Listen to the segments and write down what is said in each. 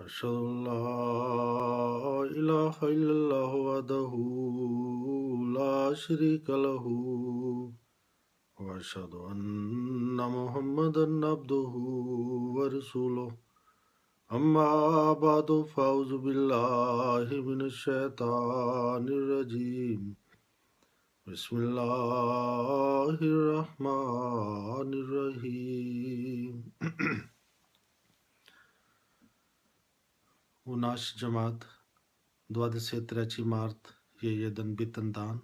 أشهد أن لا إله إلا الله وحده لا شريك له وأشهد أن محمدا عبده ورسوله أما بعد فأعوذ بالله من الشيطان الرجيم بسم الله الرحمن الرحيم U naš džemat 23. mart je jedan bitan dan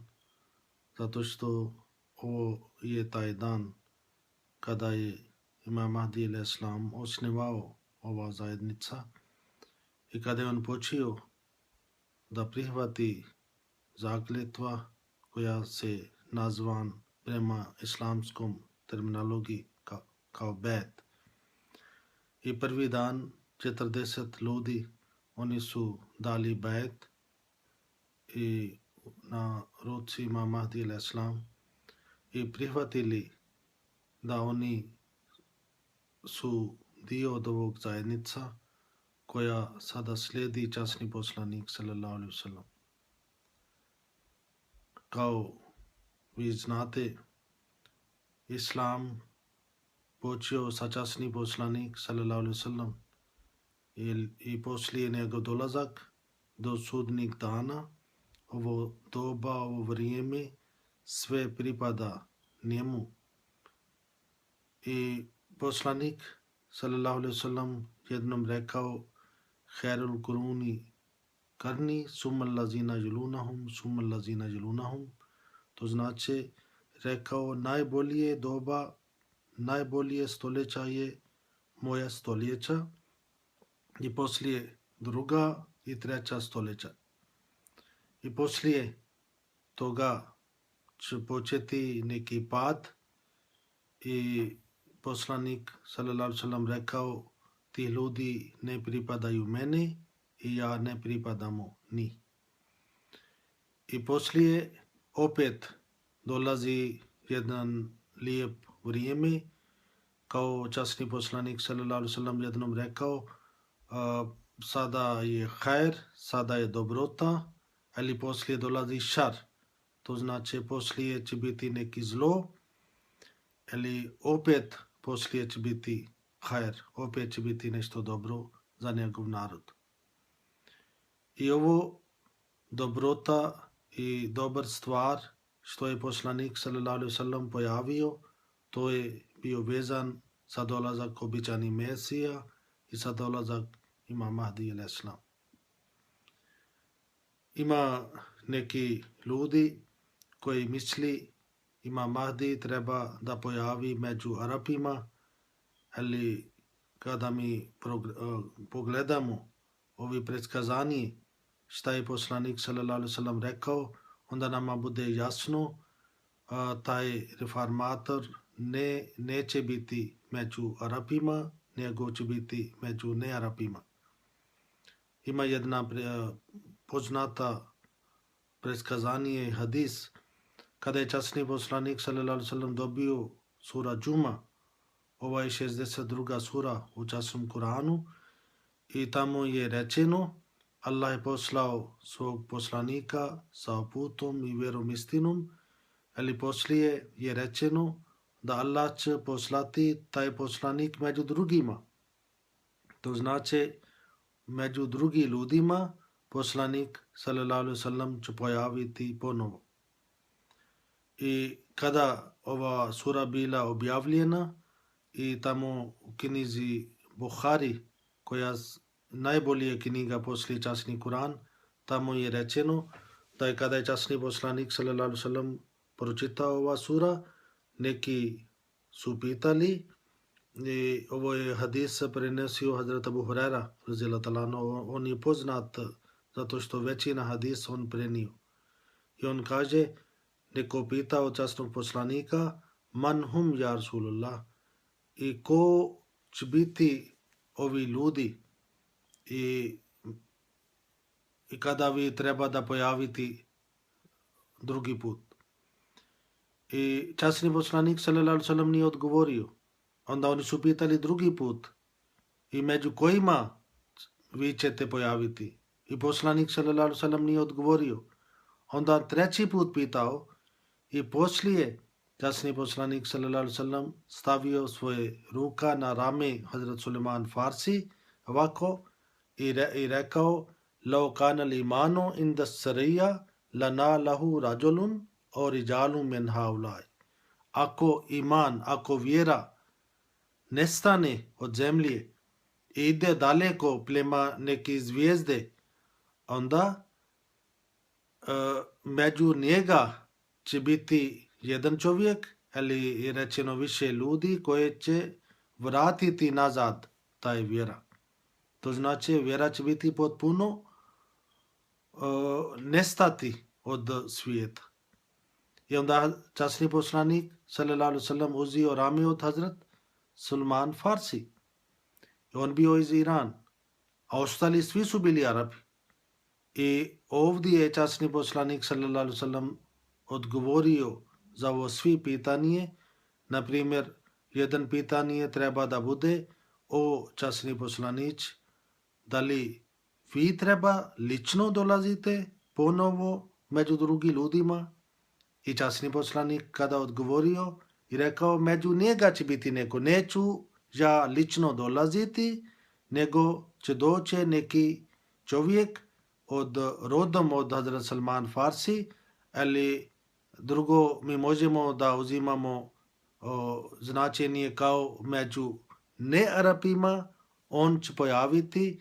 zato što ovo je taj dan kada je Imam Mahdi al-Islam osnivao ova zajednica i kada je on počeo da prihvati zakletva koja se nazvan prema islamskom terminologiji kao bet. I prvi dan 40 ljudi oni su dali bet i na ruci Imam Mahdi al-Islam i prihvatili da oni su dio od ovog zajednica koja sada slijedi časni poslanik sallallahu alejhi ve sellem. Kao vi znate, Islam počeo sa časni poslanik sallallahu alejhi ve sellem i poslije njegov dolazak do sudnjeg dana, ovo doba, ovo vrijeme, sve pripada njemu. I poslanik sallallahu alejhi ve sellem jednom rekao: Khairul kuruni karni summal lazina yalunahum summal lazina yalunahum. To znači rekao najbolje doba, najbolje stoljeća je moja stoljeća i poslije druga i treća stoljeća. I poslije toga će početi neki pad i poslanik sallallahu alejhi ve sellem rekao: ti ljudi ne pripadaju meni i ja ne pripadamo ni. I poslije opet dolazi jedan lijep vrijeme, kao časni poslanik sallallahu alejhi ve sellem jednom rekao: sada je khair, sada je dobrota, ali poslije dolazi šar. To znači poslije će biti neki zlo, ali opet poslije će biti khair, opet će biti nešto dobro za njegov narod. I ovo dobrota i dobar stvar što je poslanik sallallahu alejhi ve sellem pojavio, to je bio vezan za dolazak običani Mesija i za dolazak Imam Mahdi al-Islam. Ima neki ljudi koji misli Imam Mahdi treba da pojavi među Arapima, ali kada mi pogledamo ovi predskazani šta je poslanik sallallahu alejhi ve sellem rekao, onda nama bude jasno taj reformator neće biti među Arapima, nego će biti među nearapima. Ima jedna poznata predskazanje hadis kada je časni poslanik sallallahu alejhi ve sellem dobio sura Džuma, ova je 62. sura u časnom Kuranu, i tamo je rečeno: Allah je poslao svog poslanika sa uputom i vjerom istinom, ali poslije je rečeno da Allah će poslati taj poslanik među drugima. To znači među drugim ljudima poslanik sallallahu alejhi ve sellem će pojaviti ponovo. I kada ova sura bila objavljena i tamo u knjizi Buhari, koja najbolje knjiga poslije časni Kuran, tamo je rečeno da je kada je časni poslanik sallallahu alejhi ve sellem pročitao ova sura, neki su pitali, i ovo je hadis prenesio Hazrat Abu Hurajra radhiyallahu ta'ala anhu, on je poznat zato što većina hadisa on prenio. I on kaže, neko pita od časnog poslanika: man hum ya Rasulullah, i ko će biti ovi ljudi i kada vi treba da pojaviti drugi put. I časni poslanik sallallahu alejhi ve sellem nije odgovorio. Onda oni su pitali drugi put: i među kojima vi ćete pojaviti. I poslanik sallallahu alejhi ve sellem nije odgovorio. Onda treći put pitao i poslije časni poslanik sallallahu alejhi ve sellem stavio svoje ruka na rame Hazrat Suleiman Farsi ovako i rekao Lau kana l'imanu inda sarija lana lahu rajulun o rijalu min haulaj. Ako iman, ako vjera nestane od zemlje i ide daleko prema neke zvijezde, onda među njega će biti jedan čovjek ili rečeno više ljudi koje će vratiti nazad taj vjera. To znači vjera će biti potpuno nestati od svijeta. I onda časni poslanik sallallahu alejhi ve sellem uzeo rame od Hazrat Sulman Farsi. I on bio iz Iran, a ostali svi su bili Arabi. I ovdje je časni poslanik sallallahu alejhi ve sellem odgovorio za ovo svi pitanje. Na primjer, jedan pitanje treba da bude o časni poslanić, da li vi treba lično dolazite ponovo među drugim ljudima? I časni poslanik kada odgovorio i rekao među njega će biti neko, neću ja lično dolaziti, nego će doći neki čovjek rodom od Hazrat Salman Farsi, ali drugo mi možemo da uzimamo značenje kao među nearapima, on će pojaviti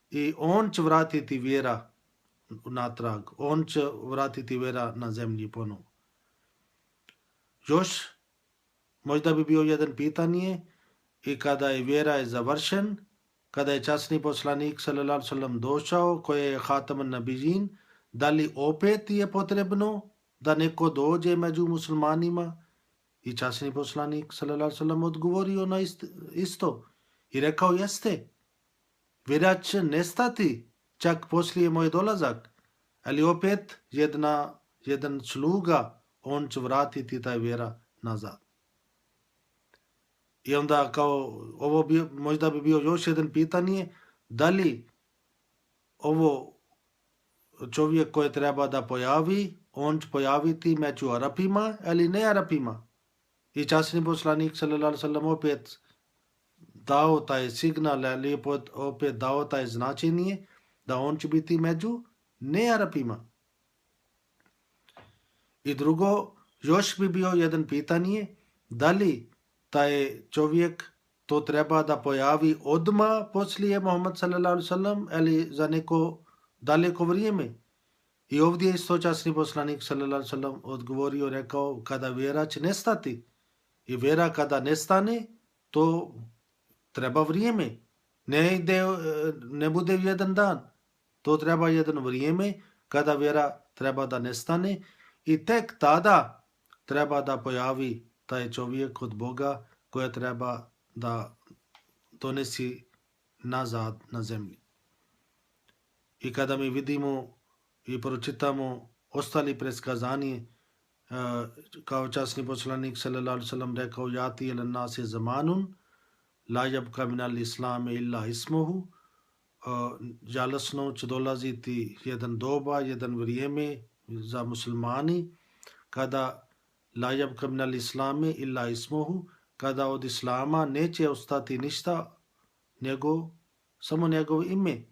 i on će vratiti vjera natrag, on će vratiti vjera na zemlji ponovo. Još možda bi bio jedan pitanje i kada je vjera je završen, kada je časni poslanik sallallahu alejhi ve sellem došao, koji je Hataman Nabijin, da li opet je potrebno da neko dođe među muslimanima? I časni poslanik sallallahu alejhi ve sellem odgovorio na isto i rekao jeste, vjera će nestati čak poslije moj dolazak, ali opet jedan sluga, on će vratiti taj vjera nazad. I onda kao ovo možda bi bio još jedan pitanje, da li ovo čovjek koji treba da pojavi, on će pojaviti među Arapima ili ne Arapima? I časni poslanik sallallahu alejhi ve sellem opet dao taj signal, ali opet dao taj značenje da on će biti među ne Arapima. I drugo, još bi bio jedan pitanje, da li taj čovjek to treba da pojavi odmah poslije Muhammed sallallahu alejhi ve sellem ili za neko daleko vrijeme? I ovdje je isto časni poslanik sallallahu alejhi ve sellem odgovorio, rekao kada vjera će nestati. I vjera kada nestane, to treba vrijeme. Ne bude jedan dan. To treba jedan vrijeme kada vjera treba da nestane i tek tada treba da pojavi taj čovjek od Boga koja treba da donesi nazad na zemlji. I kada mi vidimo i pročitamo ostali predskazanje, kao časni poslanik sallallahu alejhi ve sellem rekao yati ila nasi zamanun la yabqa min al-islam illa ismuhu, žalosno će dolaziti jedan doba, jedan vrijeme za muslimani kada la yabqa min al-islam illa ismuhu, kada od islama neće ostati ništa nego samo njegovo ime.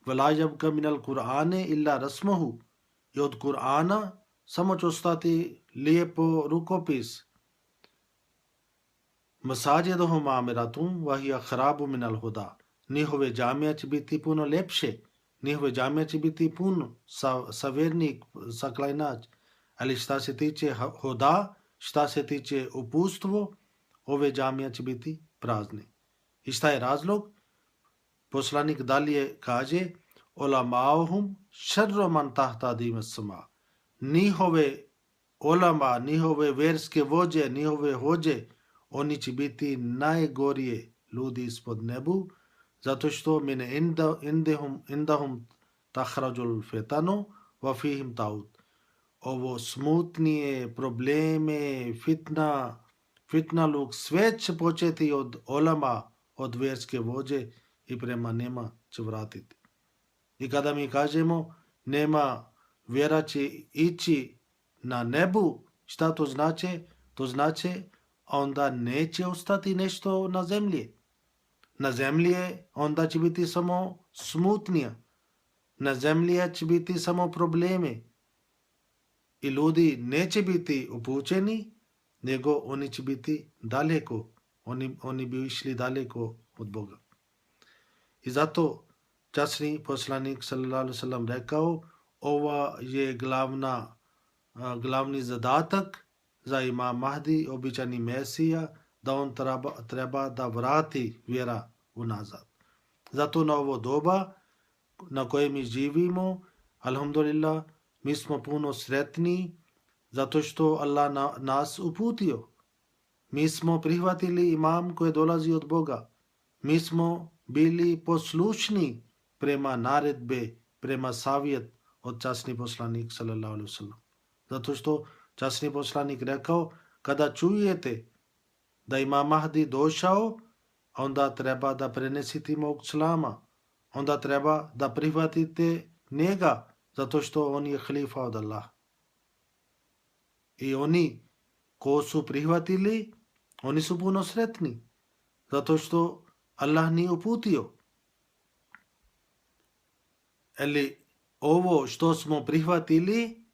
Wala yabqa min al-Qur'ane illa rasmuhu, i od Kur'ana samo će ostati lijepo rukopis. Masajiduhum amiratum wa hiya kharabu min al-huda. Njihove džamije će biti puno lepše, njihove džamije će biti puno savjernik, saklajnač. Ali šta se tiče huda, šta se tiče upustvo, ove džamije će biti prazne. I šta je razlog? Poslanik dalje kaže ulamauhum sharru man tahta dimas sama. Njihove ulama, njihove vjerske vođe, njihove hođe, oni će biti najgorije ljudi ispod nebu, zato što mine indahum tahrađul fetanu wa fihim taut. Ovo smutnije, probleme, fitna luk, sve će početi od ulama, od vjerske vođe i prema nema će vratiti. I kada mi kažemo nema vjera će ići na nebu, šta to znači? To znači onda neće ostati nešto na zemlji. Na zemlji onda će biti samo smutnija. Na zemlji će biti samo problemi. I ljudi neće biti upućeni, nego oni će biti daleko. Oni bi išli daleko od Boga. I zato časni poslanik sallallahu alejhi ve sellem rekao, ova je glavni zadatak za imam Mahdi, običani Mesija, da on treba da vrati vjera unazad. Zato na ovo doba na koje mi živimo, alhamdulillah, mi smo puno sretni zato što Allah nas uputio. Mi smo prihvatili imam koji dolazi od Boga. Mi smo bili poslušni prema naredbe, prema savjet od časni poslanik sallallahu alejhi ve sellem. Zato što časni poslanik rekao, kada čujete da ima Mahdi došao, onda treba da prenesite mog slama. Onda treba da prihvatite njega, zato što on je halifa od Allah. I oni ko su prihvatili, oni su puno sretni, zato što Allah nije uputio. Ali ovo što smo prihvatili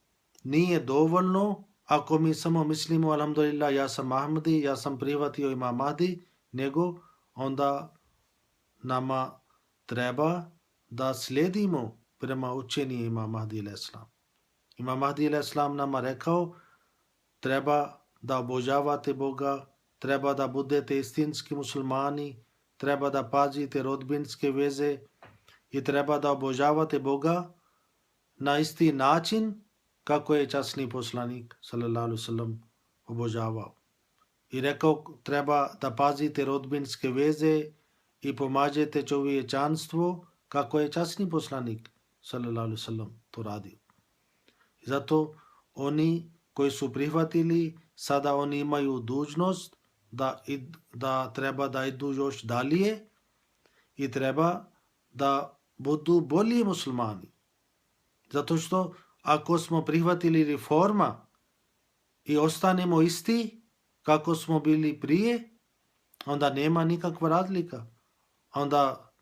nije dovoljno ako mi samo mislimo alhamdulillah ja sam Ahmadi, ja sam prihvatio imam Mahdi, nego onda nama treba da slijedimo prema učenju imam Mahdi al-Islam. Imam Mahdi al-Islam nama rekao treba da obožavate Boga, treba da budete istinski muslimani, treba da pazite rodbinske veze i treba da obožavate Boga na isti način kako je časni poslanik sallallahu alejhi ve sellem obožavao. I rekao treba da pazite rodbinske veze i pomažete čovječanstvo kako je časni poslanik sallallahu alejhi ve sellem to radio. I zato oni koji su prihvatili, sada oni imaju dužnost da treba da idu još dalje i treba da budu bolji muslimani. Zato što ako smo prihvatili reforma i ostanemo isti kako smo bili prije, onda nema nikakva razlika. Onda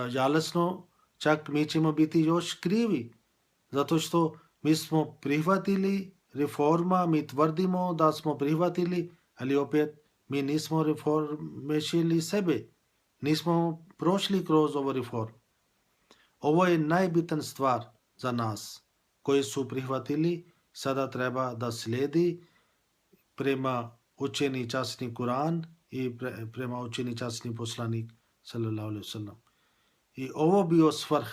žalosno čak mi ćemo biti još krivi. Zato što mi smo prihvatili reforma, mi tvrdimo da smo prihvatili, ali opet mi nismo reformešili sebe. Nismo prošli kroz ovu reformu. Ovo je najbitan stvar za nas koji su prihvatili, sada treba da slijedi prema učeni časni Kur'an i prema učeni časni poslanik sallallahu alejhi ve sellem. I ovo bio svrh,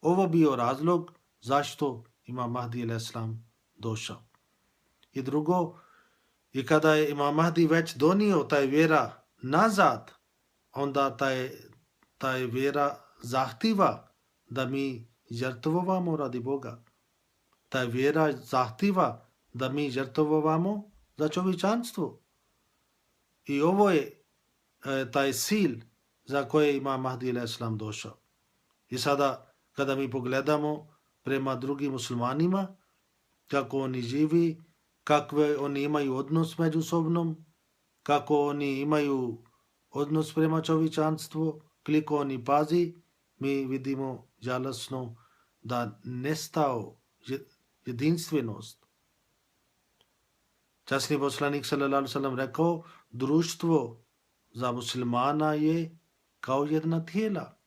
ovo bio razlog zašto imam Mahdi al-Islam došao. I drugo, i kada je imam Mahdi već donio taj vjera nazad, onda taj vjera zahtjeva da mi žrtvovamo radi Boga. Taj vjera zahtjeva da mi žrtvovamo za čovječanstvo. I ovo je taj cilj za koje imam Mahdi al-Islam došao. I sada kada mi pogledamo prema drugim muslimanima, kako oni živi, kakve oni imaju odnos međusobnom, kako oni imaju odnos prema čovječanstvu, koliko oni pazi, mi vidimo žalosno da nestao jedinstvenost. Časni poslanik sallallahu alejhi ve sellem rekao, društvo za muslimana je kao jedna tijela.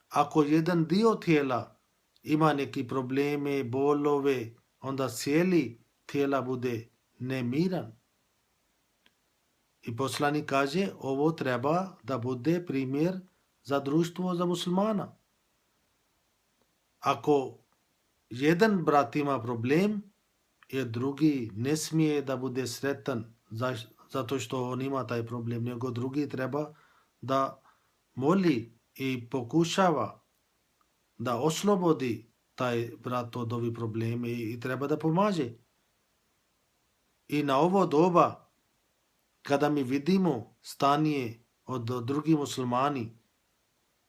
Ako jedan dio tijela ima neki probleme, bolove, onda cijeli tijela bude nemiran. I poslanik kaže, ovo treba da bude primjer za društvo za muslimana. Ako jedan brat ima problem, jer drugi ne smije da bude sretan zato što on ima taj problem, nego drugi treba da moli i pokušava da oslobodi taj brat od ovih probleme i treba da pomaže. I na ovo doba, kada mi vidimo stanje od drugih muslimani,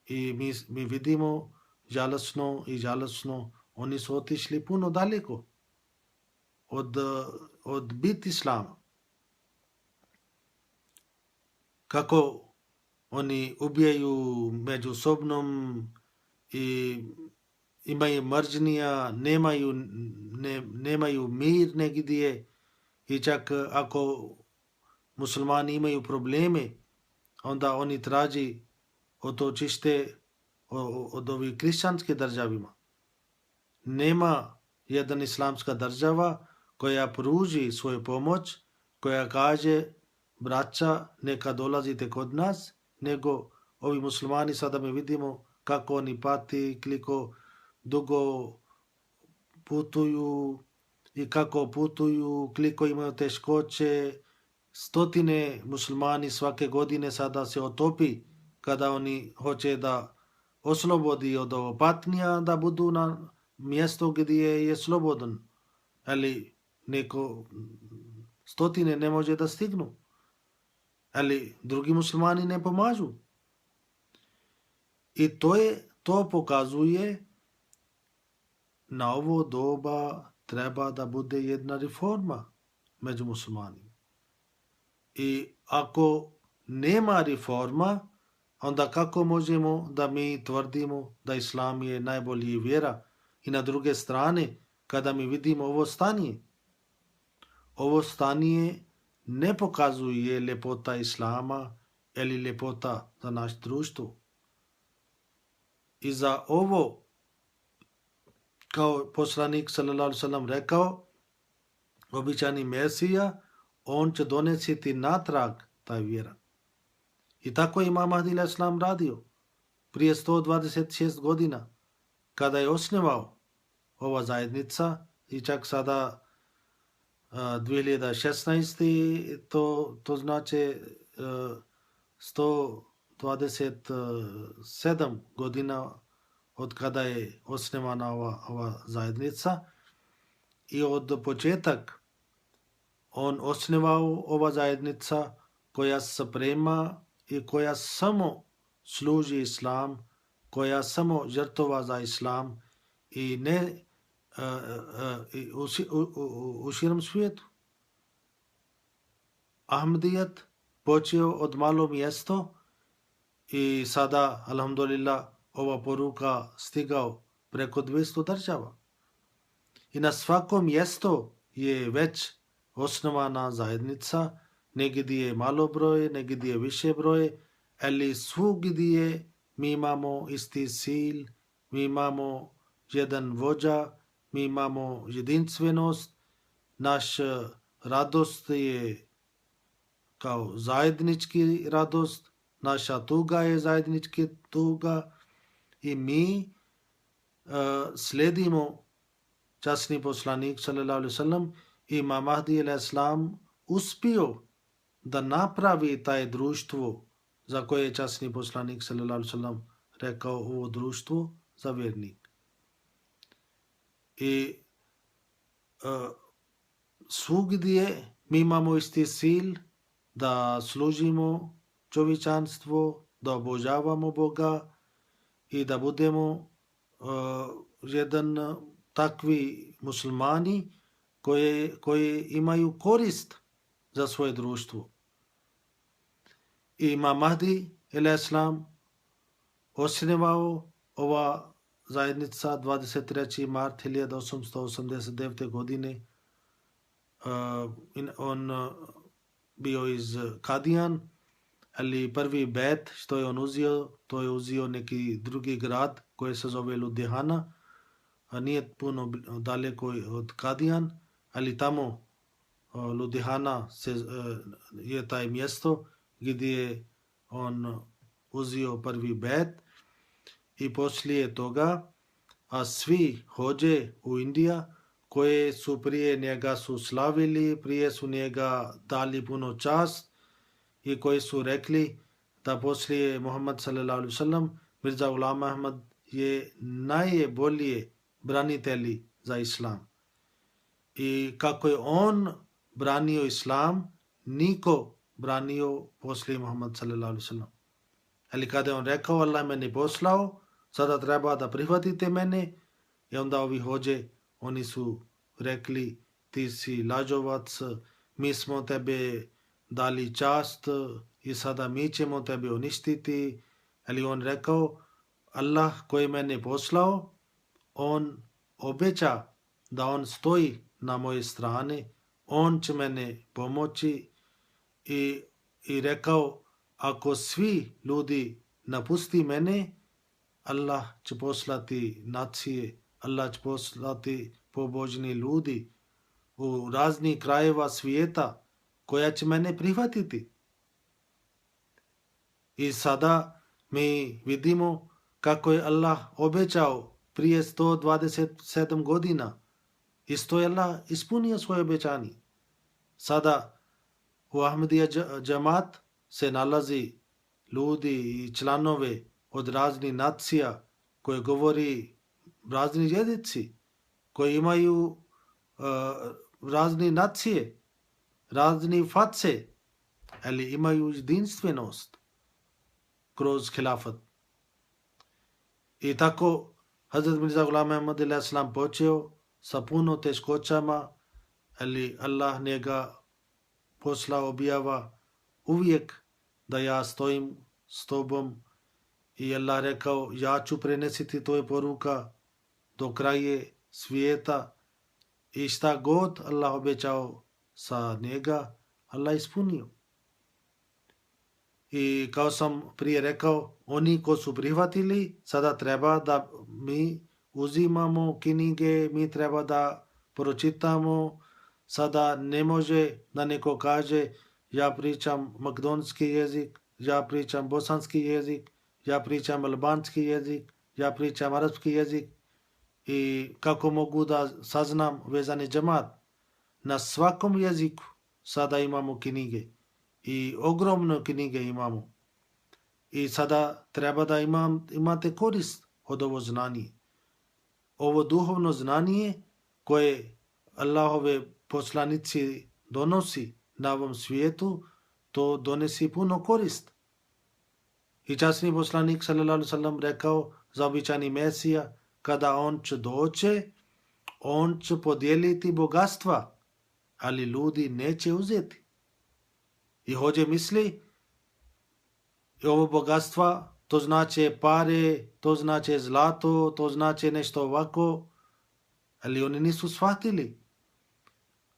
I mi vidimo žalosno, oni su otišli puno daleko od bit islama. Kako oni ubijaju međusobnom i imaju mržnja, nemaju mir negdje i čak ako muslimani imaju probleme, onda oni traži od očište od ovih kršćanskih državima. Nema jedna islamska država koja pruži svoju pomoć, koja kaže braća neka dolazite kod nas, nego ovi muslimani sada mi vidimo kako oni pati, koliko dugo putuju i kako putuju, koliko imaju teškoće. Stotine muslimani svake godine sada se otopi kada oni hoće da oslobodi od ovo patnja, da budu na mjesto gdje je slobodan. Ali neko stotine ne može da stignu. Ali drugi muslimani ne pomažu. I to pokazuje na ovo doba treba da bude jedna reforma među muslimanima. I ako nema reforma, onda kako možemo da mi tvrdimo da islam je najbolji vjera? I na druge strane, kada mi vidimo ovo stanje ne pokazuje ljepota islama ili ljepota za naš društvo. I za ovo, kao poslanik sallallahu alejhi ve sellem rekao, običani Mesija, on će donesiti natrag taj vjera. I tako je Imam Mahdi alejhi selam radio prije 126 godina kada je osnovao ova zajednica i čak sada 2016. to znači 127 godina od kada je osnovana ova zajednica i od početak on osnovao ova zajednica koja se prema i koja samo služi islam, koja samo žrtova za islam i ne u širom svijetu. Ahmedijet počeo od malo mjesto i sada, alhamdulillah, ova poruka stigao preko 200 država. I na svakom mjestu je već osnovana zajednica, negdje je malo broj, negdje je više broj, ali svugdje mi imamo isti cilj, mi imamo jedan vođa, mi imamo jedinstvenost, naša radost je kao zajednički radost, naša tuga je zajednički tuga i mi sledimo časni poslanik sallallahu alejhi ve sellem i Imam Mahdi alejhi selam uspio da napravi taj društvo za koje je časni poslanik sallallahu alejhi ve sellem rekao ovo društvo za vjernik. I svugdje mi imamo isti cilj da služimo čovječanstvo, da obožavamo Boga i da budemo jedan takvi muslimani koji imaju korist za svoje društvo. I Imam Mahdi alejhi selam osnovao ova zajednica 23. mart 1889. godine. On bio iz Kadijan, ali prvi bet što je on uzeo, to je uzeo neki drugi grad koji se zove Ludhiana, a nije puno daleko od Kadijan, ali tamo Ludhiana je taj mjesto gdje je on uzeo prvi bet i poslije toga a svi hođe u Indija koje su prije njega su slavili, prije su njega dali puno čast i koji su rekli da poslije Muhammad sallallahu alejhi ve sellem Mirza Ghulam Ahmad je najbolji branitelj za islam. I kako je on branio islam, niko branio poslije Muhammad sallallahu alejhi ve sellem. Ali kada je on rekao Allah meni poslao, sada treba da prihvatite mene, i onda ovi hođe, oni su rekli ti si lažovac, mi smo tebe dali čast i sada mi ćemo tebe uništiti. Ali on rekao Allah koji mene poslao, on obeća da on stoji na moje strane, on će mene pomoći i rekao ako svi ljudi napusti mene, Allah će poslati nacije, Allah će poslati pobožni ljudi u raznih krajeva svijeta koja će mene prihvatiti. I sada mi vidimo kako je Allah obećao prije 127 godina. Isto je Allah ispunio svoje obećanje. Sada u Ahmadija džamat se nalazi ljudi i članove od raznih nacija koje govori razni jezici, koji imaju razne nacije, razni face, ali imaju jedinstvenost kroz hilafat. I tako Hazrat Mirza Ghulam Ahmad alejhi salam počeo sa puno teškoćama, ali Allah njega poslao objava uvijek da ja stojim s tobom, i Allah rekao ja ću prenesiti tvoje poruka do kraje svijeta, i šta god Allah obećao sa njega, Allah ispunio. I kao sam prije rekao, oni ko su prihvatili, sada treba da mi uzimamo knjige, mi treba da pročitamo. Sada ne može da neko kaže ja pričam makedonski jezik, ja pričam bosanski jezik, ja pričam albanski jezik, ja pričam arapski jezik, i kako mogu da saznam vezani džemat. Na svakom jeziku sada imamo knjige i ogromne knjige imamo. I sada treba da imate korist od ovo znanje. Ovo duhovno znanje koje Allahove poslanici donosi na ovom svijetu, to donesi puno korist. I časni poslanik sallallahu alejhi ve sellem rekao za običani Mesija, kada on će doći, on će podijeliti bogatstva, ali ljudi neće uzeti. I hođe misli, ovo bogatstva, to znači pare, to znači zlato, to znači nešto ovako, ali oni nisu shvatili.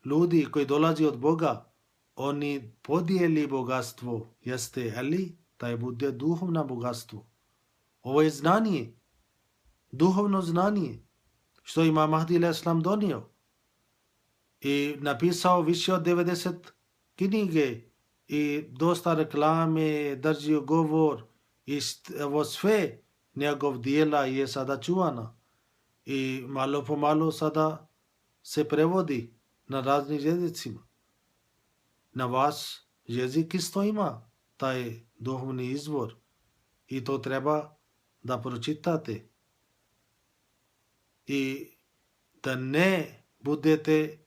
Ljudi koji dolazi od Boga, oni podijeli bogatstvo, jeste, ali taj bude duhovno bogatstvo. Ovo je znanje, duhovno znanje, što ima Mahdi alejhi salam donio. I napisao više od 90 knjige i dosta reklame, držio govor, i ovo sve njegov dijela je sada čuvana. I malo po malo sada se prevodi na raznim jezicima. Na vas jezik isto ima taj duhovni izvor i to treba da pročitate. I da ne budete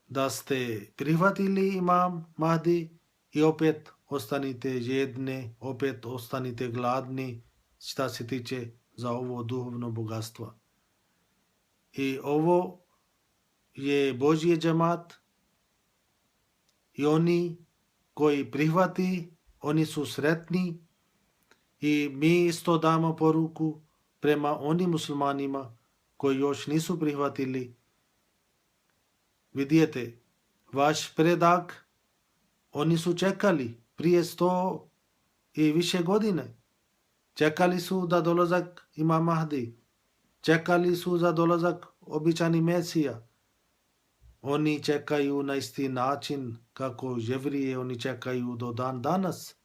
da ste prihvatili imam Mahdi i opet ostanite jedne, opet ostanite gladni šta se tiče za ovo duhovno bogatstvo. I ovo je Božji džemat i oni koji prihvati, oni su sretni, i mi isto damo poruku prema onim muslimanima koji još nisu prihvatili. Vidite, vaš predak, oni su čekali prije 100 i više godine. Čekali su da dolazak imam Mahdi. Čekali su za dolazak običani Mesija. Oni čekaju na isti način kako Jevrije, oni čekaju do dan danas.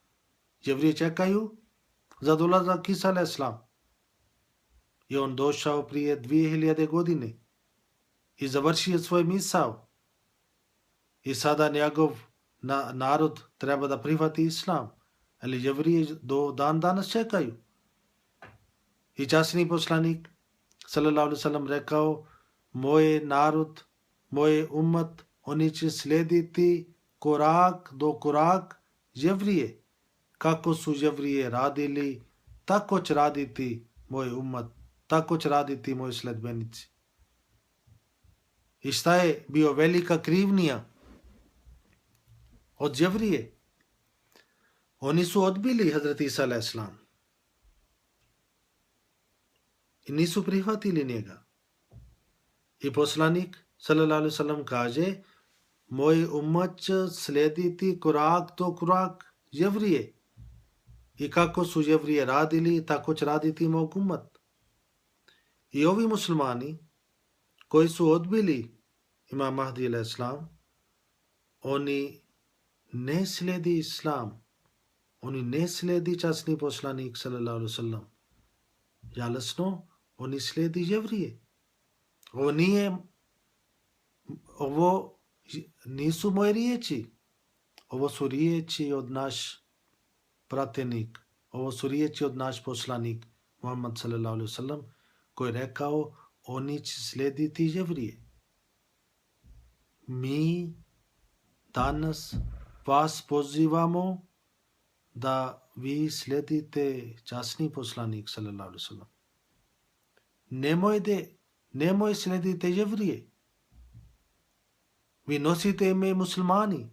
Jevrije čekaju za dolazak Isa alejhi salam. I on došao prije 2000 godine i završio svoj misao. I sada njegov narod treba da prihvati islam, ali Jevrije do dan danas čekaju. I časni poslanik sallallahu alejhi ve sellem rekao, moj narod, moj ummat, oni će slijediti korak do korak Jevrije, kako su jevrije radili, tako će raditi moj umat, tako će raditi moji sledbenici. I šta je bio velika krivnija od jevrije? Oni su odbili Hazreti Isa a.s. i nisu prihvatili njega. I poslanik sallallahu alejhi ve sellem kaže, moj ummat će slijediti korak do korak jevrije. I kako su jevrije radili, tako će raditi moj ummat. I ovi muslimani koji su odbili Imam Mahdi a.s. oni ne slijedi islam. Oni ne slijedi časni poslanik sallallahu alejhi ve sellem. Jasno, oni slijedi jevrije. Ovo nisu moje riječi. Ovo su riječi od naš pratenik. Ovo su riječi od naš poslanik Muhammed sallallahu alejhi ve sellem koji je rekao oni će slijediti jevrije. Mi danas vas pozivamo da vi slijedite časni poslanik sallallahu alejhi ve sellem. Nemoj slijedite jevrije. Vi nosite ime muslimani.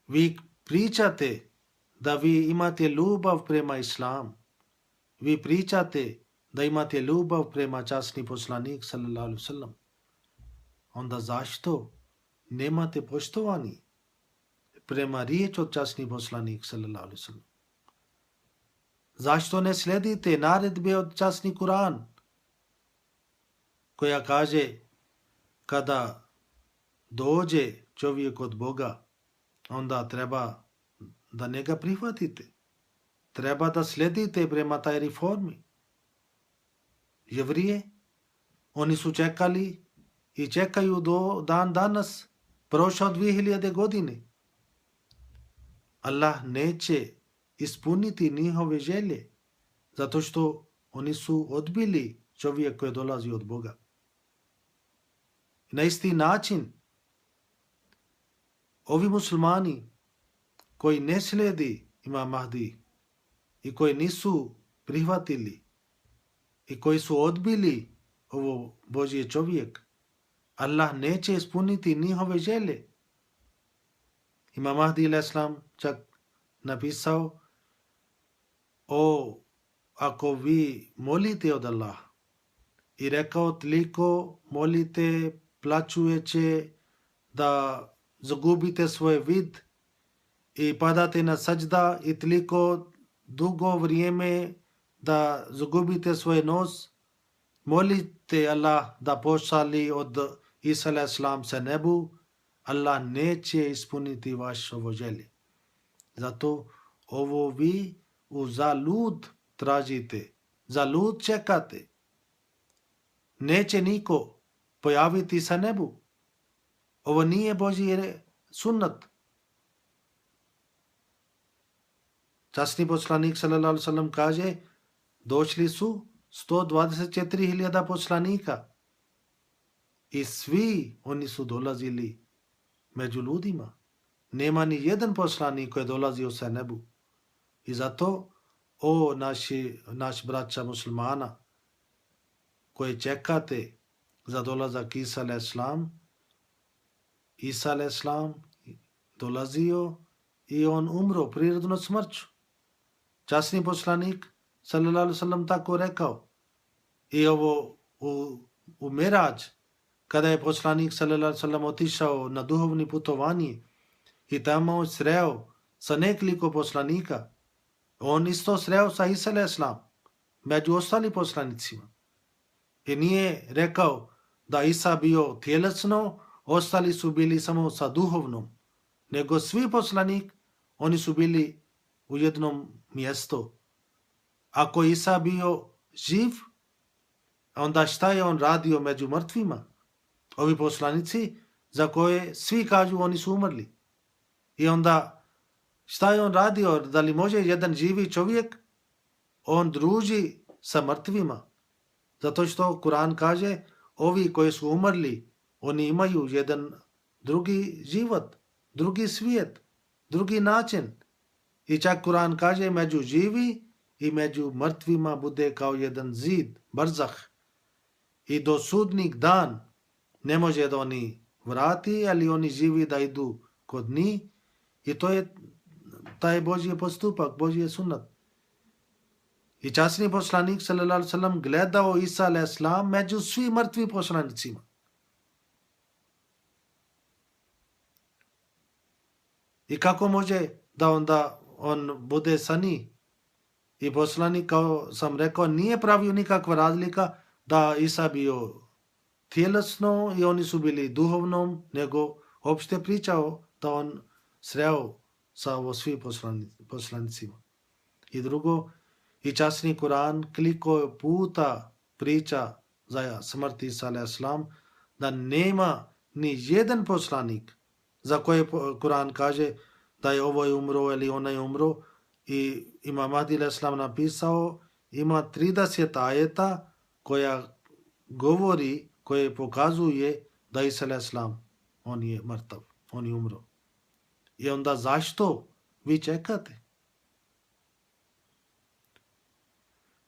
Vi pričate da vi imate ljubav prema islam. Vi pričate da imate ljubav prema časni poslanik sallallahu alejhi ve sellem. Onda zašto nemate poštovani prema riječ od časni poslanik sallallahu alejhi ve sellem? Zašto ne slijedite naredbe od časni Kur'an koja kaže kada dođe čovjek od Boga onda treba da njega prihvatite. Treba da slijedite prema taj reformi. Jevrije, oni su čekali i čekaju do dan danas, prošao 2000 godine. Allah neće ispuniti njihove želje, zato što oni su odbili čovjek koji dolazi od Boga. Na isti način, ovi muslimani koji ne slijedi Imam Mahdi i koji nisu prihvatili i koji su odbili ovo Božje čovjek, Allah neće ispuniti njihove želje. Imam Mahdi a.s. čak napisao, ako vi molite od Allah i rekao toliko molite plaćujuće da zagubite svoj vid i padate na sađda i toliko dugo vrijeme da zagubite svoj nos, molite Allah da pošali od Isa a.s. sa nebu, Allah neće ispuniti vašo želje. Zato ovo vi u zalud tražite, zalud čekate. Neće niko pojaviti sa nebu. Ovo nije Božji sunnat. Časni poslanik sallallahu alejhi ve sellem kaže, došli su 124.000 poslanika i svi oni su dolazili među ljudima. Nema ni jedan poslanik koji je dolazio sa nebu. I zato, naš braća muslimana koji čekate za dolazak Isa a.s. Isa a.s. dolazio i on umro prirodno smrću. Časni poslanik sallallahu alejhi ve sellem tako rekao. I ovo u Mirađ, kada je poslanik sallallahu alejhi ve sellem otišao na duhovni putovanje i tamo sreo sa nekoliko poslanika, on isto sreo sa Isa a.s. među ostali poslanicima. I nije rekao da Isa bio tjelesno, ostali su bili samo sa duhovnom, nego svi poslanik, oni su bili u jednom mjestu. Ako Isa bio živ, onda šta je on radio među mrtvima? Ovi poslanici za koje svi kažu oni su umrli. I onda šta je on radio? Da li može jedan živi čovjek? On druži sa mrtvima. Zato što Kur'an kaže, ovi koji su umrli, oni imaju jedan drugi život, drugi svijet, drugi način. I čak Kur'an kaže među živi i među mrtvima bude kao jedan zid, barzah. I do sudnik dan ne može da oni vrati, ali oni živi da idu kod njih. I to je taj Božji postupak, Božji sunat. I časni poslanik sallallahu alejhi ve sellem gledao Isa alejhi selam među svim mrtvim poslanicima. I kako može da onda on bude sa njih? I poslanik, kao sam rekao, nije pravio nikakva razlika da Isa bio tjelesno i oni su bili duhovnom, nego opšte pričao da on sreo sa ovo svim poslanicima. I drugo, i časni Kur'an koliko puta priča za smrt Isa alejhi selam, da nema ni jedan poslanik za koje Kur'an kaže da je ovo je umro ili ona je umro. I Imam Mahdi alejhi selam napisao, ima 30 ajeta koja govori, koje pokazuje da Isa alejhi selam on je mrtav, on je umro. I onda zašto vi čekate?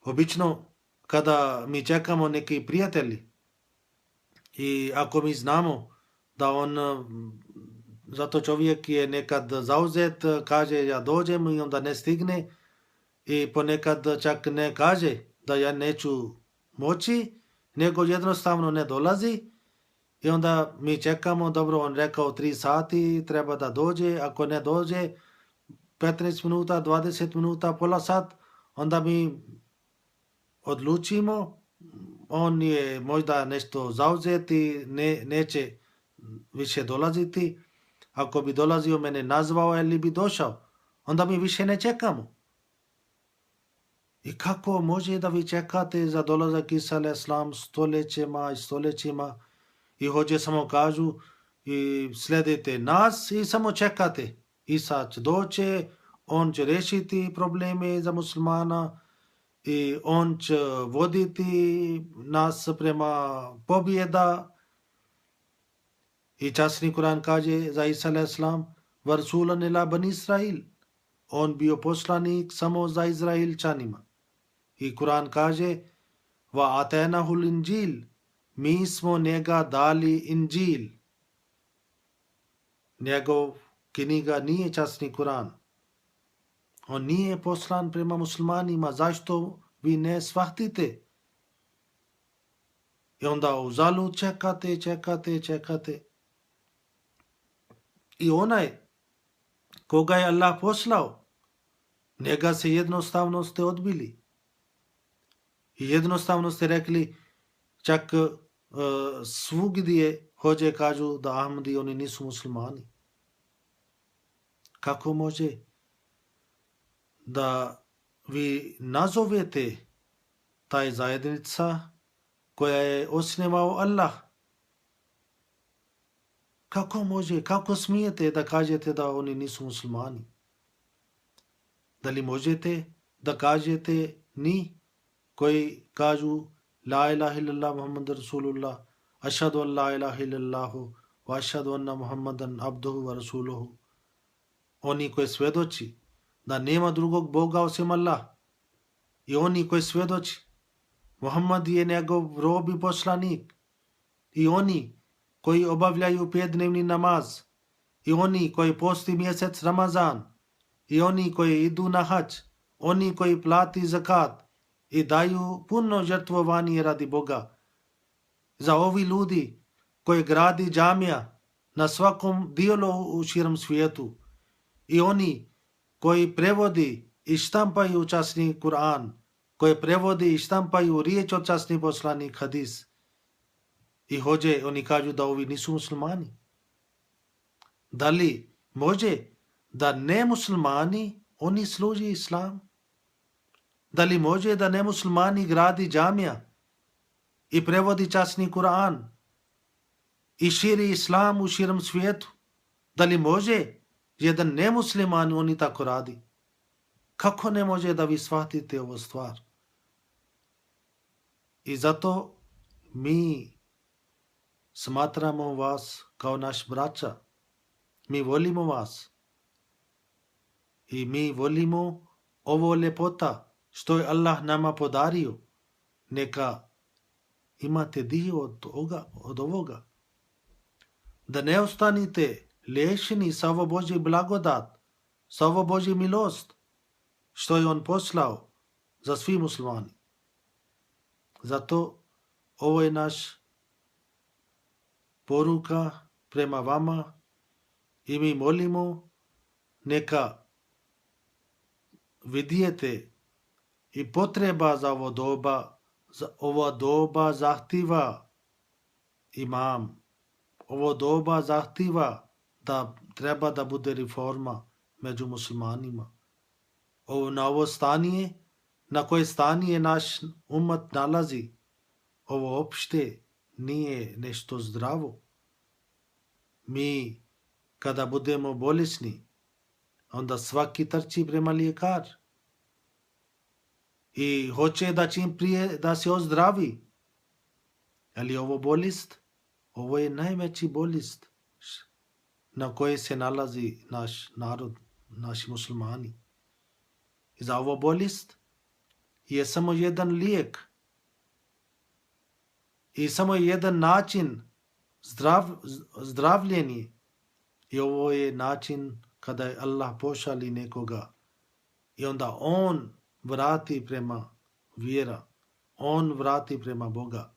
Obično kada mi čekamo neki prijatelji i ako mi znamo da on, zato čovjek je nekad zauzet, kaže ja dođem i onda ne stigne i ponekad čak ne kaže da ja neću moći, nego jednostavno ne dolazi i onda mi čekamo, dobro, on rekao 3 sati, treba da dođe, ako ne dođe 15 minuta, 20 minuta, pola sat, onda mi odlučimo, on je možda nešto zauzet i neće više dolaziti. Ako bi dolazio, mene nazvao ili bi došao, onda mi više ne čekamo. I kako može da vi čekate za dolazak Isa alejhi selam stoljećima i stoljećima i hoće samo kažu i sledite nas i samo čekate. Isa će doći, on će rešiti probleme za muslimana i on će voditi nas prema pobjeda. I časni Kur'an kaže za Isa alejhi selam wa rasulan ila bani Israil, on bio poslanik samo za Izraelčanima. I Kur'an kaže wa atainahul injil, mi smo njega dali injil. Njegov knjiga nije časni Kur'an. On nije poslan prema muslimanima. Zašto vi ne shvatite? I onda uzalud čekate. I onaj koga je Allah poslao, njega se jednostavno ste odbili. I jednostavno ste rekli, čak svugdje hođe kažu da Ahmadi oni nisu muslimani. Kako može da vi nazovete taj zajednica koja je osnivao Allah? Kako može, kako smijete da kažete da oni nisu muslimani? Da li možete da kažete ni koji kažu la ilaha illallah Muhammad Rasulullah, ašhadu an la ilaha illallahu wa ašhadu anna Muhammadan abduhu wa rasuluhu. Oni koji svjedoči da nema drugog Boga osim Allah i oni koji svjedoči Muhammad je njegov rob i poslanik i oni koji obavljaju 5-dnevni namaz i oni koji posti mjesec Ramazan i oni koji idu na hadž, oni koji plati zakat i daju puno žrtvovanje radi Boga. Za ovi ljudi koji gradi džamija na svakom dijelu u širom svijetu i oni koji prevodi i štampaju časni Kur'an, koji prevodi i štampaju riječ od časni poslanik hadis i hođe, oni kažu da ovi nisu muslimani. Da li može da ne muslimani oni služi islam? Da li može da ne muslimani gradi džamija i prevodi časni Kur'an i širi islam u širom svijetu? Da li može jedan nemusliman oni tako radi? Kako ne može da vi shvatite ovu stvar? I zato mi smatramo vas kao naš braća. Mi volimo vas. i mi volimo ovo ljepota što je Allah nama podario. Neka imate dio od ovoga. Da ne ostanite liješeni sa ovo Božji blagodat, sa ovo Božji milost, što je on poslao za svi muslimani. Zato ovo je naš poruka prema vama i mi molimo neka vidijete i potreba za ova doba zahtjeva imam. Ovo doba zahtjeva da treba da bude reforma među muslimanima. Na ovo stanje, na koje stanje naš umat nalazi, ovo opšte nije nešto zdravo. Mi, kada budemo bolesni, onda svaki trči prema lijekar i hoće da čim prije da se ozdravi. Ali ovo bolest, ovo je najveći bolest na kojoj se nalazi naš narod, naši muslimani. I za ovo bolest je samo jedan lijek i samo jedan način zdravljenja. I ovo je način kada je Allah pošali nekoga i onda on vrati prema vjera, on vrati prema Boga.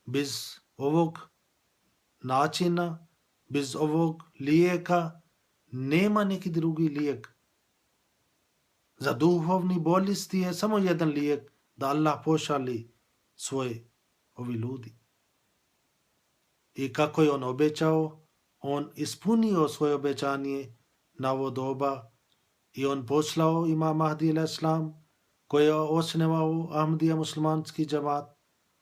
Bez ovog načina, bez ovog lijeka nema neki drugi lijek. Za duhovni bolesti je samo jedan lijek, da Allah pošali svoje ovi ljudi. I kako je on obećao, on ispunio svoje obećanje na ovo doba i on poslao Imam Mahdi a.s. koji je osnovao Ahmadija muslimanski džamat.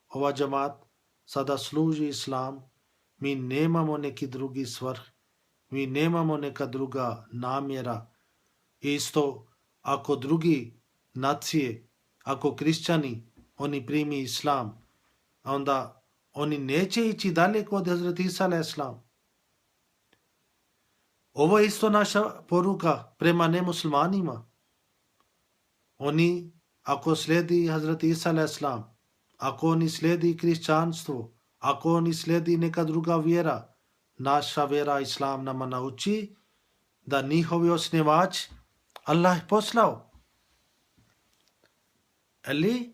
Ova džamat sada služi islam. Mi nemamo neki drugi svrh, mi nemamo neka druga namjera. Isto ako drugi nacije, ako kršćani, oni primi islam, onda oni neće ići daleko od Hazreti Isa a.s. Ovo je isto naša poruka prema nemuslimanima. Oni, ako slijedi Hazreti Isa a.s., ako oni slijedi kršćanstvo, ako oni slijedi neka druga vjera, naša vjera islam nama nauči da njihovi osnivač Allah je poslao. Ali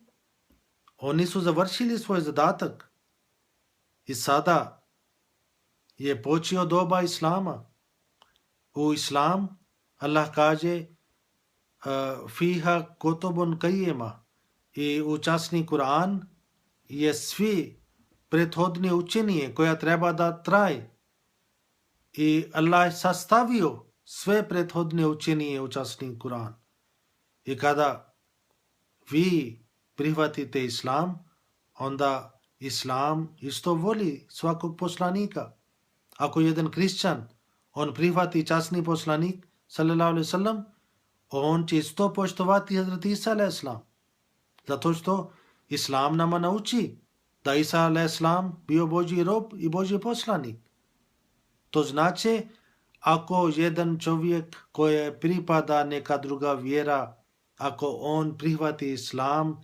oni su završili svoj zadatak i sada je počeo doba islama. U islam Allah kaže fiha kutubun qayyima i u časni Kur'an je svi prethodne učenje koja treba da traje. I Allah je sastavio sve prethodne učenje u časni Kur'an. I kada vi prihvatite islam, onda islam isto voli svakog poslanika. Ako jedan kršćan, on prihvati časni poslanik, sallallahu alaihi sallam, on će isto poštovati Hazreti Isa alaihi sallam. Zato što islam nama nauči da Isa alaihi sallam bio Božji rob i Božji poslanik. To znači, ako jedan čovjek koji pripada neka druga vjera, ako on prihvati islam,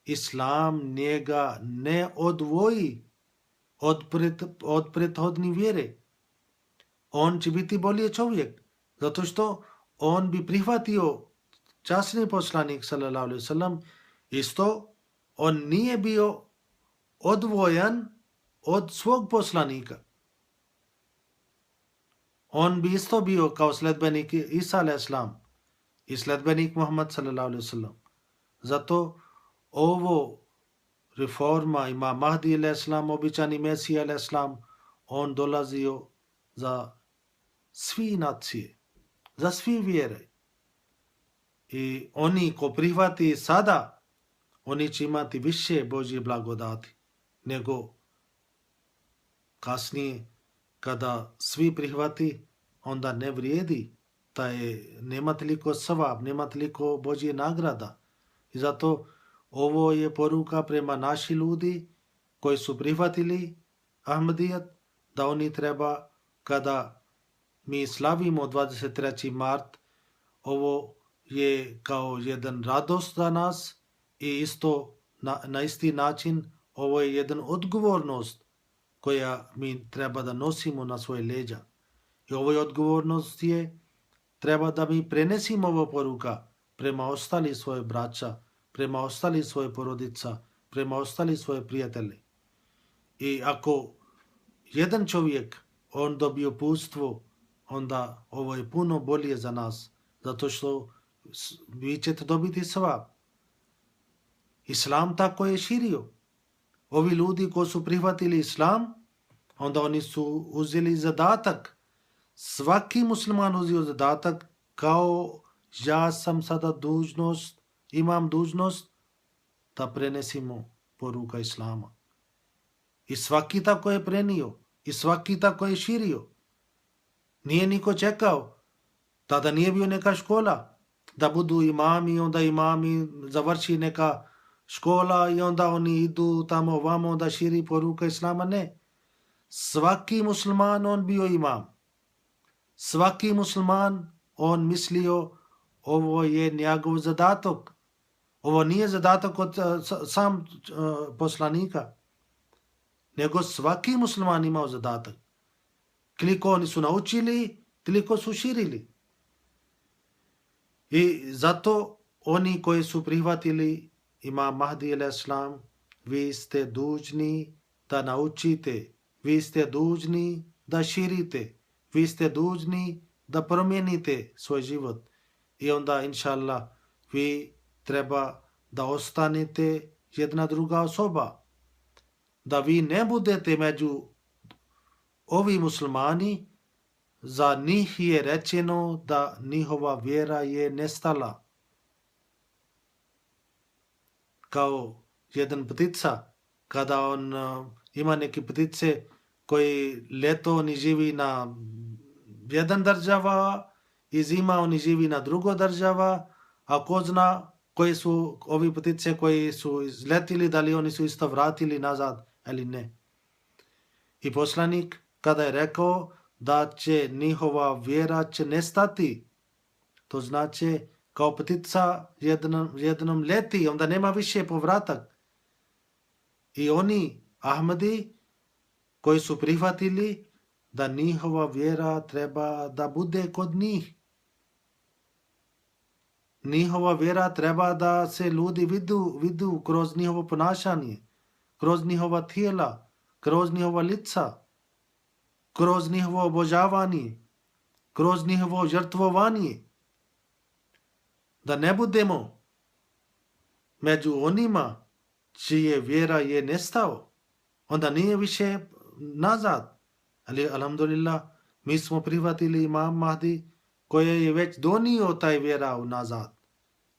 islam njega ne odvoji od prethodne vjere. On će biti bolji čovjek, zato što on bi prihvatio časni poslanik, sallallahu alaihi sallam, isto on nije bio odvojan od svog poslanika. On bi isto bio kao sledbenik Isa alaihi sallam i sledbenik Muhammad sallallahu alaihi sallam. Zato ovo reforma Imam Mahdi alaihi sallam, običani Mesija alaihi sallam, on dolazio za svi nacije, za svi vjere. I oni ko prihvati sada, oni će imati više Božje blagodati nego kasnije kada svi prihvati, onda ne vrijedi. Nema toliko savab, nema toliko Božje nagrada. I zato ovo je poruka prema naši ljudi koji su prihvatili Ahmadijat, da oni treba, kada mi slavimo 23. mart, ovo je kao jedan radost za nas i isto na isti način ovo je jedan odgovornost koja mi treba da nosimo na svoje leđa. I ovoj odgovornost je treba da mi prenesimo ovo poruka prema ostali svoje braća, prema ostali svoje porodica, prema ostali svoje prijatelji. I ako jedan čovjek on dobije uputstvo, onda ovo je puno bolje za nas, zato što vi ćete dobiti svab. Islam tako je širio. Ovi ljudi koji su prihvatili islam, onda oni su uzeli zadatak. Svaki musliman uzio zadatak kao ja sam sada imam dužnost da prenesimo poruka islama. I svaki tako je prenio. I svaki tako je širio. Nije niko čekao. Tada nije bio neka škola da budu imami, onda imami završi neka škola i onda oni idu tamo vamo da širi poruka islama. Ne. Svaki musliman on bio imam. Svaki musliman on mislio ovo je njegov zadatak. Ovo nije zadatak od sam poslanika. Nego svaki musliman imao zadatak. Koliko oni su naučili, toliko su širili. I zato oni koji su prihvatili Imam Mahdi a.s. vi ste dužni da naučite, vi ste dužni da širite, vi ste dužni da promijenite svoj život. I onda, inša Allah, vi treba da ostanete jedna druga osoba. Da vi ne budete među ovi muslimani, za njih je rečeno da njihova vjera je nestala. Kao jedan ptica, kada on ima neke ptice koji leto oni živi na jedan država i zima oni živi na drugo država, a ko zna koji su ovi ptice koji su izletili, da li oni su isto vratili nazad ili ne. I poslanik kada je rekao da će njihova vjera će nestati, to znači kao ptica jednom leti, onda nema više povratak. I oni, Ahmadi, koji su prihvatili da njihova vjera treba da bude kod njih. Njihova vjera treba da se ljudi vidu kroz njihovo ponašanje, kroz njihova tijela, kroz njihova lica, kroz njihovo obožavanje, kroz njihovo žrtvovanje. Da ne budemo među onima čije vjera je nestao, onda nije više nazad. Ali, alhamdulillah, mi smo prihvatili Imam Mahdi koji je već donio taj vjera nazad.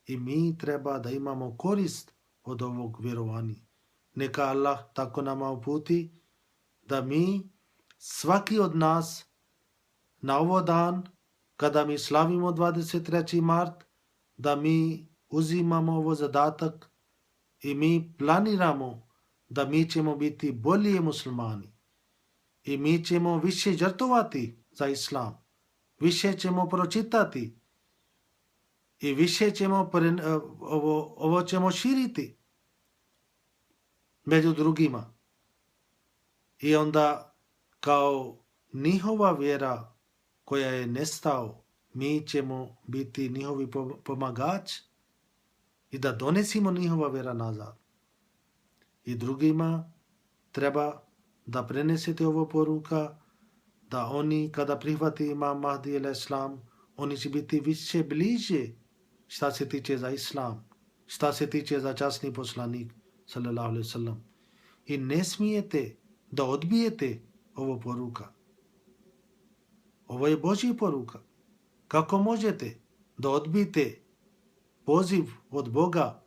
I mi treba da imamo korist od ovog vjerovanja. Neka Allah tako nama uputi da mi, svaki od nas, na ovo dan, kada mi slavimo 23. mart, da mi uzimamo ovo zadatak i mi planiramo da mi ćemo biti bolji muslimani i mi ćemo više žrtvovati za islam, više ćemo pročitati i više ćemo ovo ćemo širiti među drugima. I onda kao njihova vjera koja je nestao, mi ćemo biti njihovi pomagači i da donesimo njihova vjera nazad. I drugima treba da prenesete ovo poruka, da oni kada prihvati Imam Mahdi a.s. oni će biti više bliže šta se tiče za islam, šta se tiče za časni poslanik sallallahu alejhi ve sellem. I ne smijete da odbijete ovo poruka. Ovo je Božja poruka. Kako možete da odbijete poziv od Boga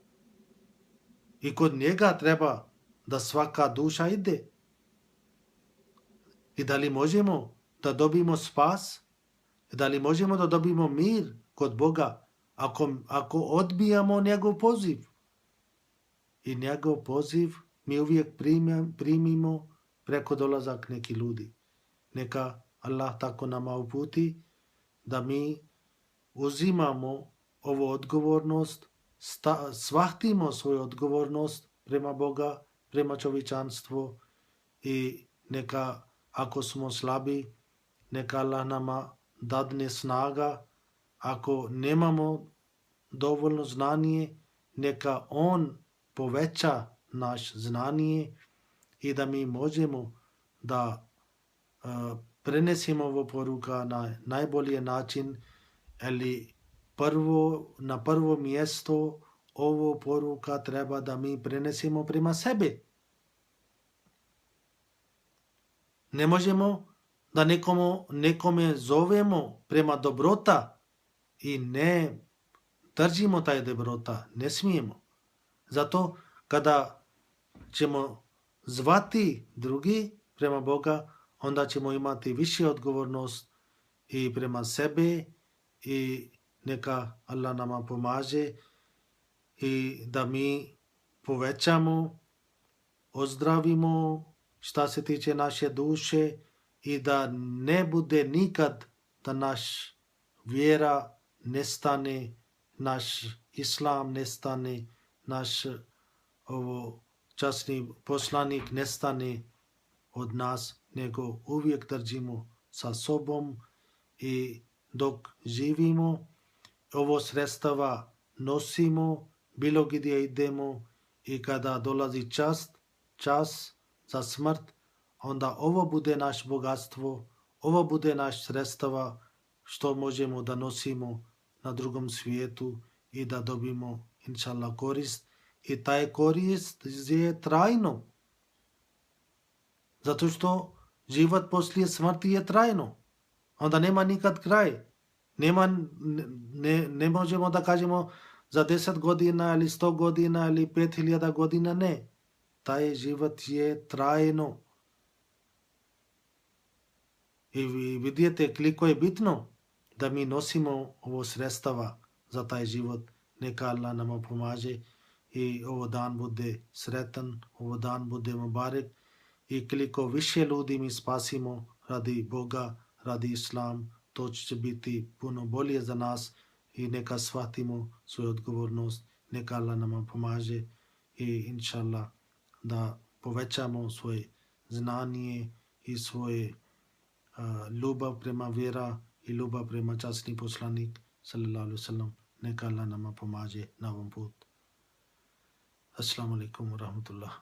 i kod njega treba da svaka duša ide? I da li možemo da dobijemo spas? Da li možemo da dobijemo mir kod Boga ako odbijamo njegov poziv? I njegov poziv mi uvijek primimo preko dolazak neki ljudi. Neka Allah tako nama uputi da mi uzimamo ovu odgovornost, shvatimo svoju odgovornost prema Boga, prema čovječanstvu i neka, ako smo slabi, neka Allah nama dadne snaga. Ako nemamo dovoljno znanje, neka On poveća naš znanje i da mi možemo da prenesemo ovo poruka na najbolji način, ali na prvo mjesto ovo poruka treba da mi prenesemo prema sebi. Ne možemo da nekome zovemo prema dobrota i ne držimo taj dobrota, ne smijemo. Zato kada ćemo zvati drugi prema Boga, onda ćemo imati više odgovornost i prema sebi i neka Allah nama pomaže i da mi povećamo, ozdravimo šta se tiče naše duše i da ne bude nikad da naš vjera nestane, naš islam nestane, naš časni poslanik nestane od nas, nego uvijek držimo sa sobom i dok živimo, ovo sredstava nosimo bilo gdje idemo i kada dolazi čas za smrt, onda ovo bude naš bogatstvo, ovo bude naš sredstava što možemo da nosimo na drugom svijetu i da dobimo inšallah korist. I taj korist je trajno. Zato što život poslije smrti je trajno. Onda nema nikad kraj. Ne možemo da kažemo za 10 godina ili 100 godina ili 5000 godina, ne. Taj život je trajno. I vidite koliko je bitno da mi nosimo ovo sredstava za taj život. Neka Allah nama pomaže i ovo dan bude sretan, ovo dan bude mubarek i koliko više ljudi mi spasimo radi Boga, radi Islam, to će biti puno bolje za nas i neka shvatimo svoju odgovornost, neka Allah nama pomaže i inšallah da povećamo svoje znanje i svoje ljubav prema vjera i ljubav prema časni poslanik sallallahu alejhi ve sellem. Neka Allah nama pomaže na ovom putu. Assalamu alaikum wa rahmatullah.